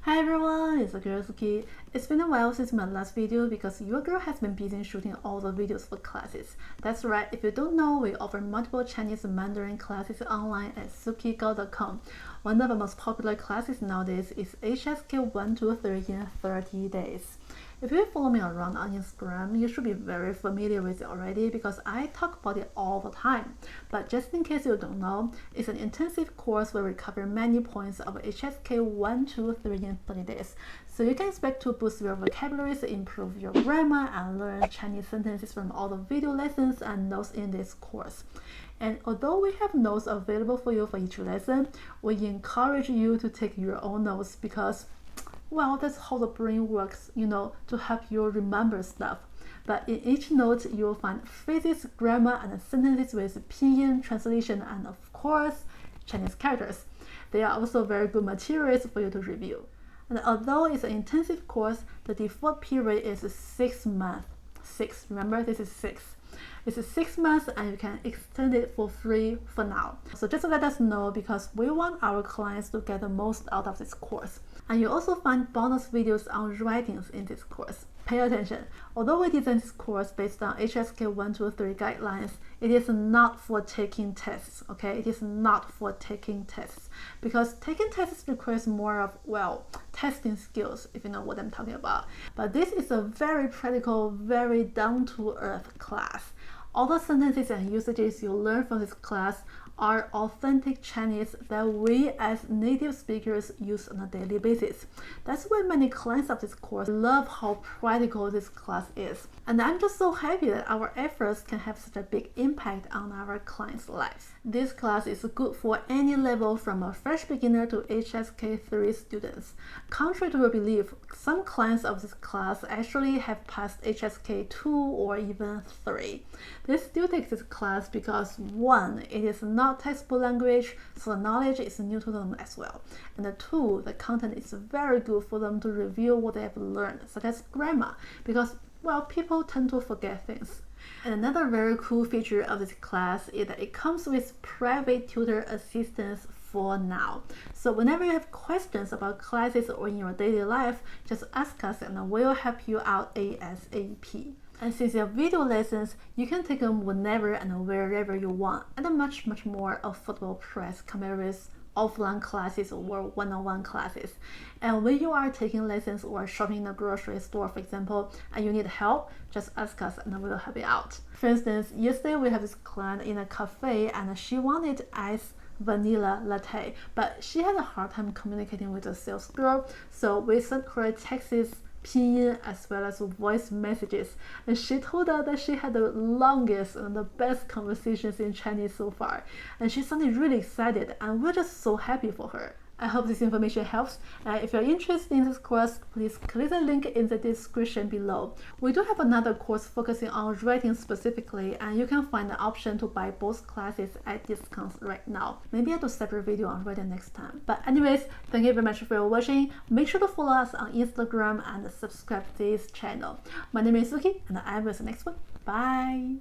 Hi everyone, it's the girl Sukie. It's been a while since my last video because your girl has been busy shooting all the videos for classes. That's right, if you don't know, we offer multiple Chinese and Mandarin classes online at sukiegao.com. One of the most popular classes nowadays is HSK 1 to 3 in 30 days. If you follow me around on Instagram, you should be very familiar with it already because I talk about it all the time. But just in case you don't know, it's an intensive course where we cover many points of HSK 1 to 3 in 30 days. So you can expect to boost your vocabularies, improve your grammar, and learn Chinese sentences from all the video lessons and notes in this course. And although we have notes available for you for each lesson, we encourage you to take your own notes because, well, that's how the brain works, to help you remember stuff. But in each note, you'll find phrases, grammar, and sentences with pinyin, translation, and of course, Chinese characters. They are also very good materials for you to review. And although it's an intensive course, the default period is 6 months. 6, remember, this is 6. It's 6 months and you can extend it for free for now. So just let us know because we want our clients to get the most out of this course. And you also find bonus videos on writings in this course. Pay attention. Although we designed this course based on HSK 1 to 3 guidelines, it is not for taking tests, okay? It is not for taking tests because taking tests requires more of, testing skills, if you know what I'm talking about. But this is a very practical, very down-to-earth class. All the sentences and usages you learn from this class are authentic Chinese that we as native speakers use on a daily basis. That's why many clients of this course love how practical this class is. And I'm just so happy that our efforts can have such a big impact on our clients' lives. This class is good for any level from a fresh beginner to HSK 3 students. Contrary to your belief, some clients of this class actually have passed HSK 2 or even 3. They still take this class because 1, it is not textbook language, so the knowledge is new to them as well. And 2, the content is very good for them to review what they have learned, such as grammar, because, people tend to forget things. And another very cool feature of this class is that it comes with private tutor assistance for now. So whenever you have questions about classes or in your daily life, just ask us and we'll help you out ASAP. And since you have video lessons, you can take them whenever and wherever you want at a much more affordable price compared with offline classes or one-on-one classes. And when you are taking lessons or shopping in a grocery store, for example, and you need help, just ask us and we'll help you out. For instance, yesterday we have this client in a cafe and she wanted iced vanilla latte, but she had a hard time communicating with the sales girl, so we sent her texts, pinyin as well as voice messages, and she told us that she had the longest and the best conversations in Chinese so far, and she sounded really excited and we're just so happy for her. I hope this information helps, and if you're interested in this course, please click the link in the description below. We do have another course focusing on writing specifically, and you can find the option to buy both classes at discounts right now. Maybe I'll do a separate video on writing next time. But anyways, thank you very much for watching. Make sure to follow us on Instagram and subscribe to this channel. My name is Sukie, and I will see you next one. Bye!